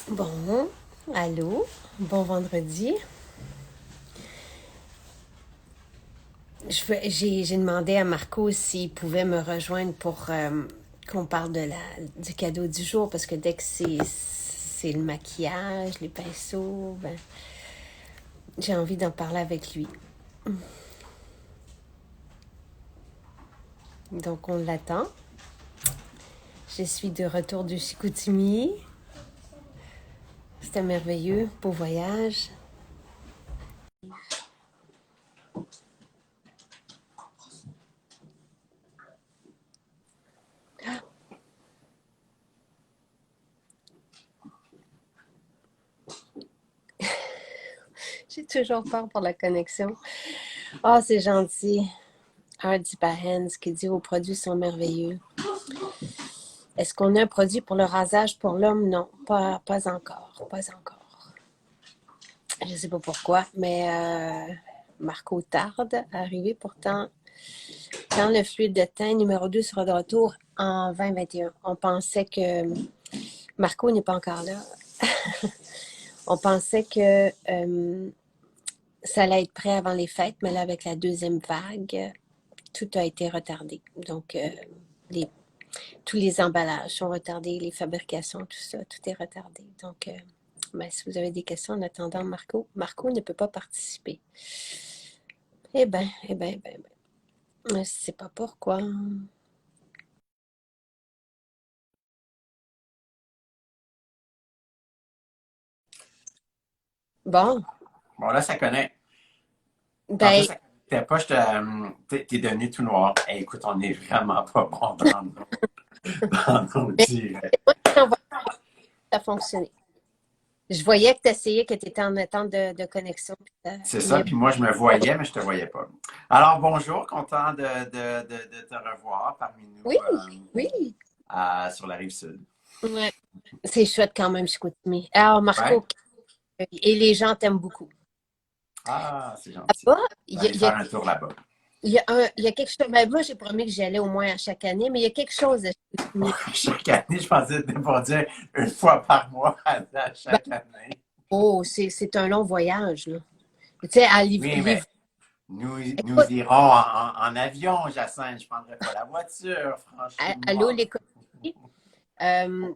Bon, allô, bon vendredi. J'ai demandé à Marco s'il pouvait me rejoindre pour qu'on parle du cadeau du jour, parce que dès que c'est le maquillage, les pinceaux, ben, j'ai envie d'en parler avec lui. Donc, on l'attend. Je suis de retour du Chicoutimi. C'était merveilleux, beau voyage. J'ai toujours peur pour la connexion. Ah, c'est gentil. Hardy Bahens qui dit vos produits sont merveilleux. Est-ce qu'on a un produit pour le rasage pour l'homme? Non, pas encore. Pas encore. Je ne sais pas pourquoi, mais Marco tarde à arriver. Pourtant, quand le fluide de teint numéro 2 sera de retour en 2021, on pensait que Marco n'est pas encore là. On pensait que ça allait être prêt avant les fêtes, mais là, avec la deuxième vague, tout a été retardé. Donc, tous les emballages sont retardés, les fabrications, tout ça, tout est retardé. Donc, ben, si vous avez des questions en attendant Marco ne peut pas participer. Eh bien, je ne sais pas pourquoi. Bon, Bon, là, ça connaît. Tantôt, ben, ça connectait pas, t'es devenu tout noir. Hey, écoute, on est vraiment pas bon dans nos mais directs. moi, ça a fonctionné. Je voyais que tu essayais, que tu étais en attente de connexion. C'est ça, Mais puis moi, je me voyais, mais je te voyais pas. Alors, bonjour, content de te revoir parmi oui, nous oui. sur la rive sud. Ouais. C'est chouette quand même, Chicoutimi. Alors, Ouais? Marco, et les gens t'aiment beaucoup. Ah, c'est gentil. Là-bas, Je vais aller faire un tour là-bas. il y a quelque chose. Ben, moi, j'ai promis que j'allais au moins à chaque année, mais il y a quelque chose de Chicoutimi. Chaque année, je pensais que c'était pour dire une fois par mois à Ben, chaque année. oh, c'est un long voyage, là. Tu sais, à Oui, mais Livre. nous Écoute, irons en avion, Jacinthe. Je ne prendrai pas la voiture, allô, franchement. l'économie. Euh,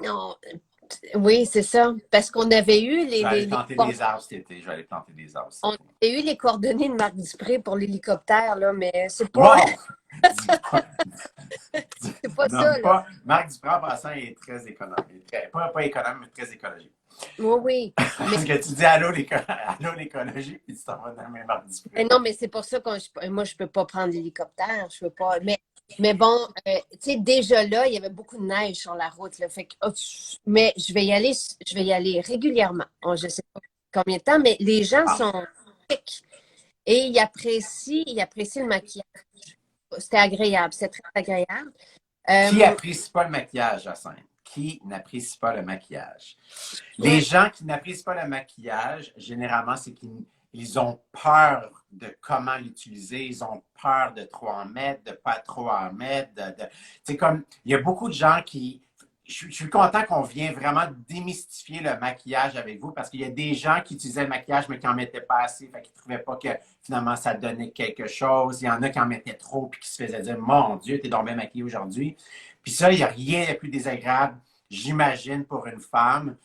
non, oui, c'est ça. Parce qu'on avait eu Je vais aller planter des arbres cet été. Je vais aller planter des arbres on cet été. avait eu les coordonnées de Marc Dupré pour l'hélicoptère, là, mais Wow! Dis pas, c'est pas ça, nomme là. pas. Marc Duprat, en passant, il est très économe. Pas économe, mais très écologique. Oui, oui. Mais, Parce que tu dis allô l'écologie, puis tu t'en vas nommer Marc mais Dupré. non, mais c'est pour ça que moi, je peux pas prendre l'hélicoptère. Je peux pas. Mais bon, tu sais, déjà là, il y avait beaucoup de neige sur la route, là. Fait que, mais je vais y aller régulièrement. Bon, je sais pas combien de temps, mais les gens Ah. sont chics et ils apprécient le maquillage. C'était agréable, c'est très agréable. Qui Euh, apprécie pas le maquillage, Jacinthe? Qui n'apprécie pas le maquillage? Les ouais, gens qui n'apprécient pas le maquillage, généralement, c'est qu'ils ont peur de comment l'utiliser, ils ont peur de trop en mettre, de pas trop en mettre. C'est comme, il y a beaucoup de gens qui. Je suis content qu'on vienne vraiment démystifier le maquillage avec vous parce qu'il y a des gens qui utilisaient le maquillage mais qui n'en mettaient pas assez, fait qu'ils ne trouvaient pas que finalement ça donnait quelque chose. Il y en a qui en mettaient trop puis qui se faisaient dire mon Dieu, t'es donc bien maquillée aujourd'hui. Puis ça, il n'y a rien de plus désagréable, j'imagine, pour une femme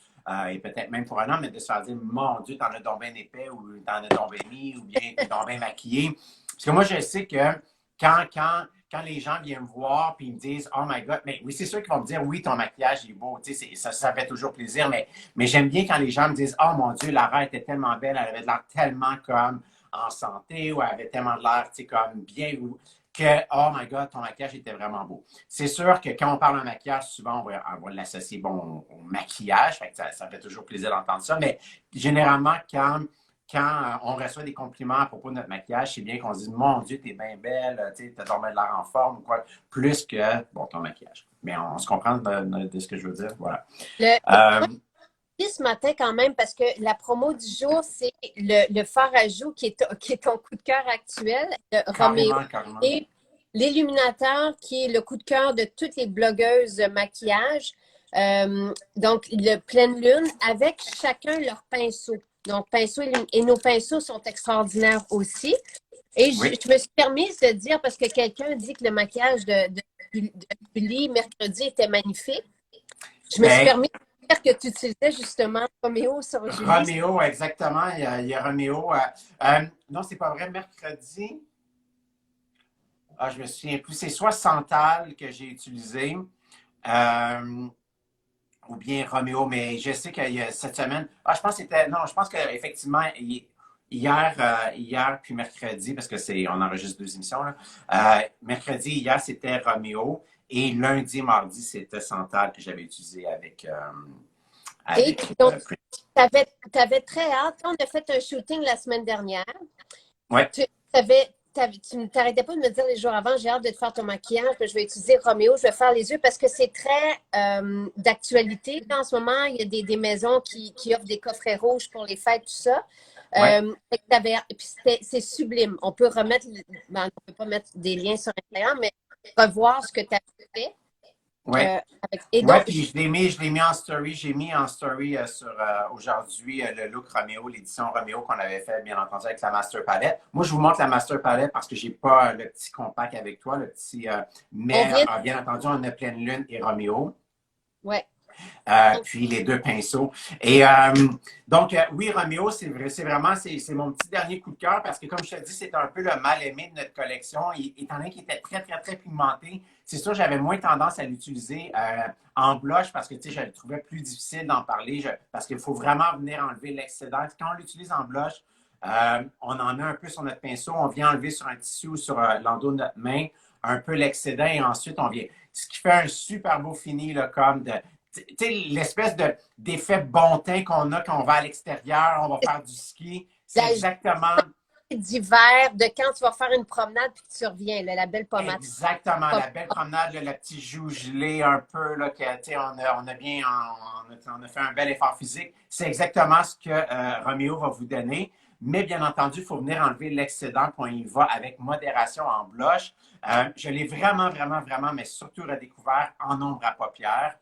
et peut-être même pour un homme, mais de se faire dire mon Dieu, t'en as donc bien épais ou t'en as donc bien mis ou bien t'es donc bien maquillé. Parce que moi, je sais que quand les gens viennent me voir et ils me disent oh my God, mais oui, c'est sûr qu'ils vont me dire oui, ton maquillage est beau, tu sais, ça fait toujours plaisir, mais j'aime bien quand les gens me disent oh mon Dieu, Lara était tellement belle, elle avait de l'air tellement comme en santé ou elle avait tellement de l'air, tu sais, comme bien ou que oh my God, ton maquillage était vraiment beau. C'est sûr que quand on parle de maquillage, souvent on va l'associer bon, au maquillage, fait que ça fait toujours plaisir d'entendre ça, mais généralement, quand on reçoit des compliments à propos de notre maquillage, c'est bien qu'on se dise mon Dieu, t'es bien belle, tu as dormi de l'air en forme ou quoi, plus que bon, ton maquillage. Mais on se comprend de ce que je veux dire. Voilà. moi, Euh, ce matin quand même, parce que la promo du jour, c'est le fard à joues qui est ton coup de cœur actuel, le Roméo. carrément. l'illuminateur qui est le coup de cœur de toutes les blogueuses maquillage. Donc, le pleine lune avec chacun leur pinceau. Donc, pinceau et nos pinceaux sont extraordinaires aussi. Et Oui. je me suis permise de dire, parce que quelqu'un dit que le maquillage de Julie mercredi était magnifique, je me suis Ben, permis de dire que tu utilisais justement Roméo sur Julie. Roméo, exactement. Il y a Roméo. Non, c'est pas vrai. Mercredi, je me souviens plus. C'est soit Santal que j'ai utilisé, ou bien Roméo, mais je sais que cette semaine. Je pense que c'était. Non, je pense qu'effectivement, hier puis mercredi, parce que on enregistre deux émissions, là. Mercredi, hier, c'était Roméo. Et lundi, mardi, c'était Santal que j'avais utilisé avec, Et avec donc, Prince. tu avais très hâte. Quand on a fait un shooting la semaine dernière, Ouais. tu ne t'arrêtais pas de me dire les jours avant, j'ai hâte de te faire ton maquillage, que je vais utiliser Roméo, je vais faire les yeux parce que c'est très d'actualité. En ce moment, il y a des maisons qui offrent des coffrets rouges pour les fêtes, tout ça. Ouais. C'est sublime. On peut remettre, on ne peut pas mettre des liens sur Instagram, mais revoir ce que tu as fait. Ouais. Et Ouais, donc, puis je l'ai mis en story. J'ai mis en story sur aujourd'hui le look Roméo, l'édition Roméo qu'on avait fait, bien entendu, avec la Master Palette. Moi, je vous montre la Master Palette parce que j'ai pas le petit compact avec toi, le petit. on Mais vient. bien entendu, on a Pleine Lune et Roméo. Ouais. Puis les deux pinceaux. Et donc, oui, Roméo, c'est vraiment c'est mon petit dernier coup de cœur parce que, comme je te dis, c'est un peu le mal-aimé de notre collection. Étant donné qu'il était très, très, très pigmenté, c'est sûr, j'avais moins tendance à l'utiliser en blush parce que, tu sais, je le trouvais plus difficile d'en parler parce qu'il faut vraiment venir enlever l'excédent. Quand on l'utilise en blush, on en a un peu sur notre pinceau, on vient enlever sur un tissu ou sur l'endos de notre main un peu l'excédent et ensuite on vient. Ce qui fait un super beau fini, là, comme de tu sais, l'espèce d'effet bon teint qu'on a quand on va à l'extérieur, on va faire du ski, c'est exactement. D'hiver, de quand tu vas faire une promenade puis que tu reviens, là, la belle pommade. Exactement, la belle promenade, le petit joue gelé un peu, là, que, on a fait un bel effort physique. C'est exactement ce que Roméo va vous donner. Mais bien entendu, il faut venir enlever l'excédent quand il va avec modération en blush. Je l'ai vraiment, vraiment, vraiment, mais surtout redécouvert en ombre à paupières.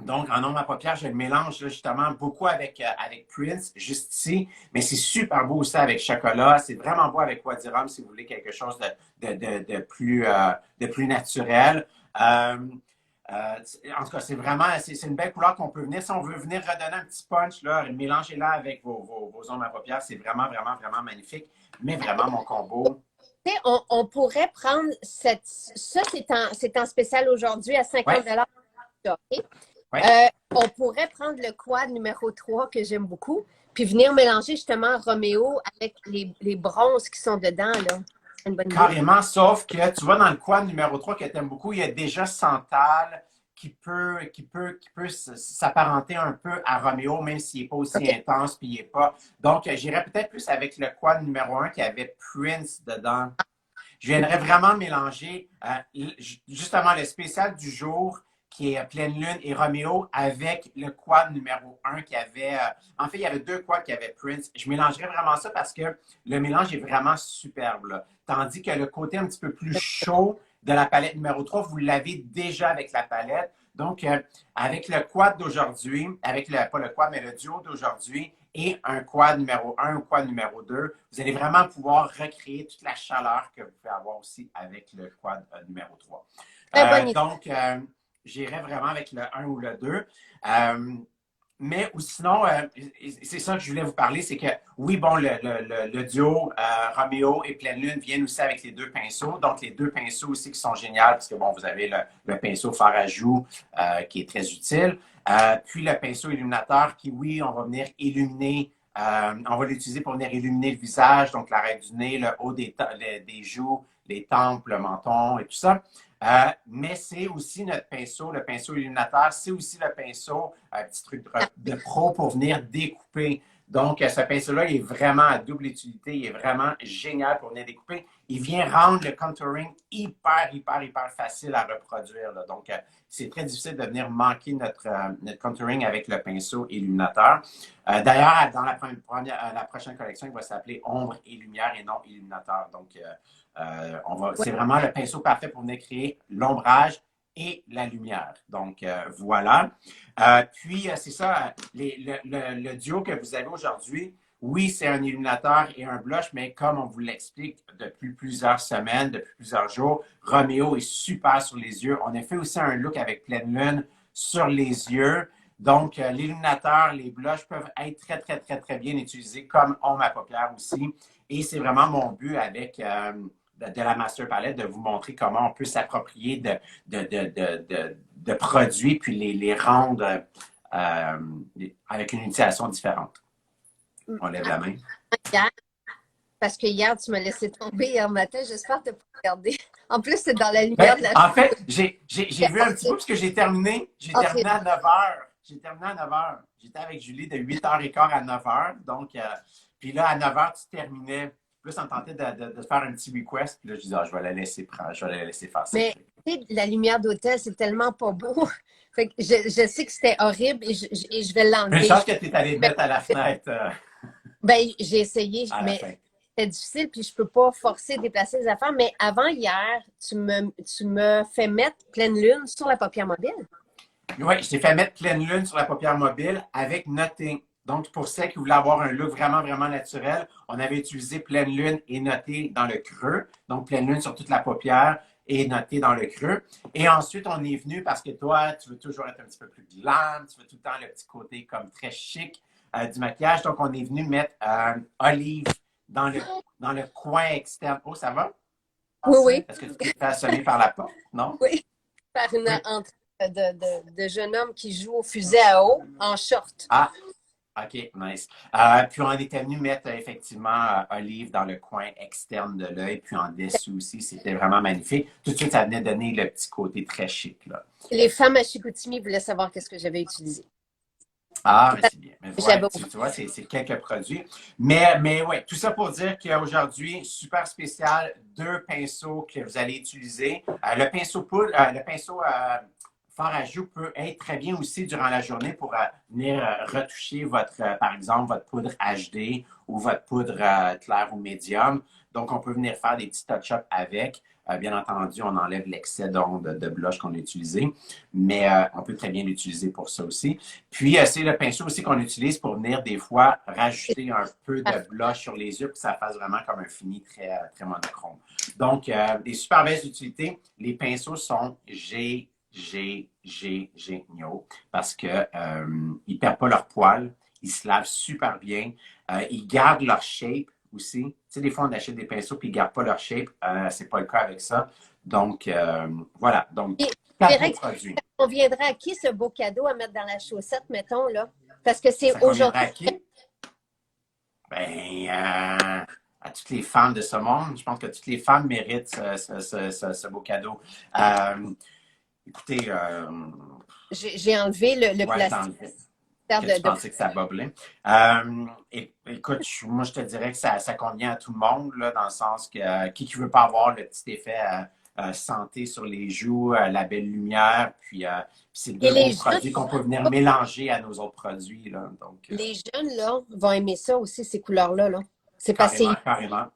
Donc, en ombre à paupières, je le mélange là, justement beaucoup avec Prince, juste ici, mais c'est super beau aussi avec chocolat. C'est vraiment beau avec Wadirum si vous voulez quelque chose de plus naturel. En tout cas, c'est vraiment c'est une belle couleur qu'on peut venir. Si on veut venir redonner un petit punch, là, mélangez-la avec vos ombres à paupières. C'est vraiment, vraiment, vraiment magnifique. Mais vraiment, mon combo. On pourrait prendre ça, c'est en spécial aujourd'hui à 50 Ouais, okay? ouais. On pourrait prendre le quad numéro 3 que j'aime beaucoup, puis venir mélanger justement Roméo avec les bronzes qui sont dedans. Là. C'est une bonne idée. Carrément, sauf que tu vois dans le quad numéro 3 que tu aimes beaucoup, il y a déjà Santal qui peut s'apparenter un peu à Roméo, même s'il n'est pas aussi Okay. intense, puis il n'est pas. Donc, j'irais peut-être plus avec le quad numéro 1 qui avait Prince dedans. Je viendrais vraiment mélanger justement le spécial du jour qui est Pleine Lune et Roméo avec le quad numéro 1 qui avait. En fait, il y avait deux quads qui avaient Prince. Je mélangerais vraiment ça parce que le mélange est vraiment superbe. Là. Tandis que le côté un petit peu plus chaud de la palette numéro 3, vous l'avez déjà avec la palette. Donc, avec le quad d'aujourd'hui, pas le quad, mais le duo d'aujourd'hui, et un quad numéro 1 ou quad numéro 2, vous allez vraiment pouvoir recréer toute la chaleur que vous pouvez avoir aussi avec le quad numéro 3. Très bonne idée. Donc, j'irai vraiment avec le 1 ou le 2. Mais ou sinon, c'est ça que je voulais vous parler, c'est que oui, bon, le duo Roméo et Pleine Lune viennent aussi avec les deux pinceaux. Donc, les deux pinceaux aussi qui sont géniaux, parce que bon, vous avez le pinceau fard à joues qui est très utile. Puis le pinceau illuminateur qui, oui, on va venir illuminer, on va l'utiliser pour venir illuminer le visage, donc l'arête du nez, le haut des joues, les tempes, le menton et tout ça. Mais c'est aussi notre pinceau, le pinceau illuminateur, c'est aussi le pinceau, un petit truc de pro pour venir découper. Donc, ce pinceau-là, il est vraiment à double utilité, il est vraiment génial pour venir découper. Il vient rendre le contouring hyper, hyper, hyper facile à reproduire. Là. Donc, c'est très difficile de venir manquer notre contouring avec le pinceau illuminateur. D'ailleurs, dans la prochaine collection, il va s'appeler Ombre et Lumière et non Illuminateur. Donc, C'est vraiment le pinceau parfait pour venir créer l'ombrage et la lumière. Donc, voilà. Puis, c'est ça, le duo que vous avez aujourd'hui, oui, c'est un illuminateur et un blush, mais comme on vous l'explique depuis plusieurs semaines, depuis plusieurs jours, Romeo est super sur les yeux. On a fait aussi un look avec pleine lune sur les yeux. Donc, l'illuminateur, les blushs peuvent être très, très, très, très bien utilisés comme ombre à paupières aussi. Et c'est vraiment mon but avec de la Master Palette de vous montrer comment on peut s'approprier de produits puis les rendre avec une utilisation différente. On lève la main. Hier, parce que hier, tu m'as laissé tomber hier matin. J'espère que tu n'as pas regardé. En plus, c'est dans la lumière de la en fait, j'ai vu un petit peu parce que j'ai terminé à 9 heures. J'ai terminé à 9 heures. J'étais avec Julie de 8h15 à 9 heures. Donc, puis là, à 9 heures, tu terminais. Plus, on tentait de faire un petit request. Puis là, je disais, je vais la laisser prendre, je vais la laisser faire ça. Mais tu sais, la lumière d'hôtel, c'est tellement pas beau. Fait que je sais que c'était horrible et je vais l'enlever. Une chance que tu es allé mettre à la fenêtre. Ben, j'ai essayé, mais fin. c'était difficile, puis je peux pas forcer déplacer les affaires. Mais avant hier, tu me fais mettre pleine lune sur la paupière mobile. Oui, je t'ai fait mettre pleine lune sur la paupière mobile avec Notting. Donc, pour ceux qui voulaient avoir un look vraiment, vraiment naturel, on avait utilisé pleine lune et noté dans le creux. Donc, pleine lune sur toute la paupière et noté dans le creux. Et ensuite, on est venu parce que toi, tu veux toujours être un petit peu plus glam, tu veux tout le temps le petit côté comme très chic du maquillage. Donc, on est venu mettre Olive dans le coin externe. Oh, ça va? Oui, oui. Est-ce que tu t'es fait assommer par la porte? Non? Oui, par une entrée de jeune homme qui joue au fusil à eau en short. Ah, OK, nice. Puis on était venu mettre effectivement Olive dans le coin externe de l'œil, puis en dessous aussi. C'était vraiment magnifique. Tout de suite, ça venait donner le petit côté très chic, là. Les femmes à Chicoutimi voulaient savoir qu'est-ce que j'avais utilisé. Ah, mais c'est bien. Mais voilà, tu vois, c'est quelques produits. Mais ouais, tout ça pour dire qu'aujourd'hui, super spécial, 2 pinceaux que vous allez utiliser. Le pinceau poudre, le pinceau fard à joues peut être très bien aussi durant la journée pour venir retoucher votre, par exemple, votre poudre HD ou votre poudre claire ou médium. Donc, on peut venir faire des petits touch-ups avec. Bien entendu, on enlève l'excès de blush qu'on a utilisé, mais on peut très bien l'utiliser pour ça aussi. Puis, c'est le pinceau aussi qu'on utilise pour venir des fois rajouter un peu de blush sur les yeux pour que ça fasse vraiment comme un fini très, très monochrome. Donc, des super belles utilités. Les pinceaux sont géniaux parce qu'ils ne perdent pas leur poil, ils se lavent super bien, ils gardent leur shape aussi. Tu sais, des fois, on achète des pinceaux puis ils ne gardent pas leur shape. C'est pas le cas avec ça. Donc, voilà. Donc, 4 produits. On viendra à qui ce beau cadeau à mettre dans la chaussette, mettons, là? Parce que c'est aujourd'hui. À qui? Ben, à toutes les femmes de ce monde. Je pense que toutes les femmes méritent ce beau cadeau. Écoutez, j'ai enlevé le plastique. Je pensais que ça bublait. Écoute, moi, je te dirais que ça convient à tout le monde, là, dans le sens que qui ne veut pas avoir le petit effet santé sur les joues, la belle lumière, puis c'est 2 beaux produits qu'on peut venir mélanger à nos autres produits. Là, donc, les jeunes, là, vont aimer ça aussi, ces couleurs-là. Là. C'est carrément, carrément.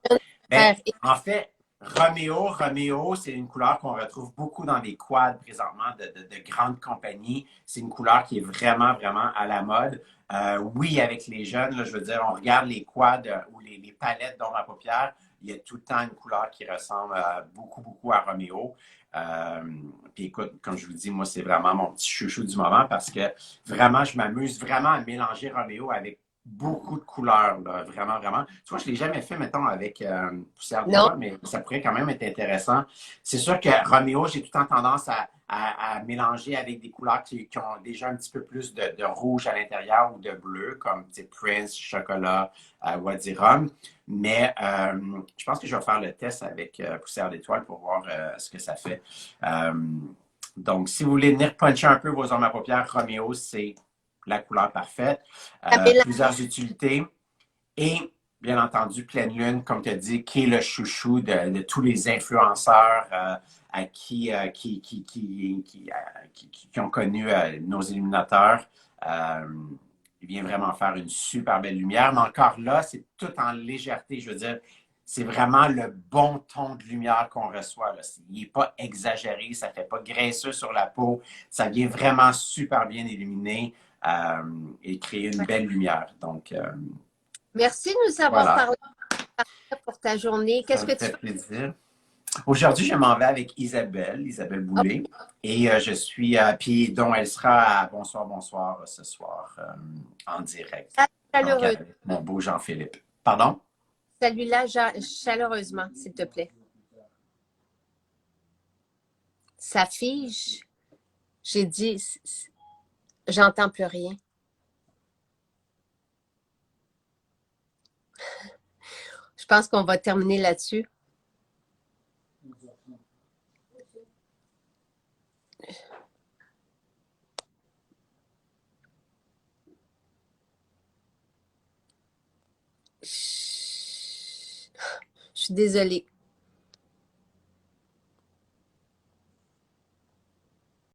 Ben, en fait, Romeo, c'est une couleur qu'on retrouve beaucoup dans les quads présentement de grandes compagnies. C'est une couleur qui est vraiment, vraiment à la mode. Oui, avec les jeunes, là, je veux dire, on regarde les quads ou les palettes d'ombre à paupières, il y a tout le temps une couleur qui ressemble beaucoup, beaucoup à Romeo. Puis écoute, comme je vous dis, moi, c'est vraiment mon petit chouchou du moment parce que vraiment, je m'amuse vraiment à mélanger Romeo avec beaucoup de couleurs, là, vraiment, vraiment. Tu vois, je ne l'ai jamais fait, mettons, avec poussière de toile, mais ça pourrait quand même être intéressant. C'est sûr que Romeo, j'ai tout le temps tendance à mélanger avec des couleurs qui ont déjà un petit peu plus de rouge à l'intérieur ou de bleu, comme Prince, Chocolat, Wadirum. Mais je pense que je vais faire le test avec poussière d'étoile pour voir ce que ça fait. Donc, si vous voulez venir puncher un peu vos ombres à paupières, Romeo, c'est la couleur parfaite, plusieurs utilités et bien entendu pleine lune, comme tu as dit, qui est le chouchou de tous les influenceurs qui ont connu nos illuminateurs. Il vient vraiment faire une super belle lumière, mais encore là, c'est tout en légèreté. Je veux dire, c'est vraiment le bon ton de lumière qu'on reçoit. Là. Il n'est pas exagéré, ça ne fait pas graisseux sur la peau. Ça vient vraiment super bien illuminer et créer une belle lumière. Donc, Merci de nous avoir voilà, parlé pour ta journée. ça Qu'est-ce me que tu fait fais? plaisir. Aujourd'hui, je m'en vais avec Isabelle Oh, Boulay. Et je suis, puis dont elle sera à Bonsoir, bonsoir ce soir en direct. Donc, chaleureuse. avec mon beau Jean-Philippe. Pardon? Salue-la chaleureusement, s'il te plaît. Ça fige. J'ai dit, j'entends plus rien. Je pense qu'on va terminer là-dessus. Je suis désolée.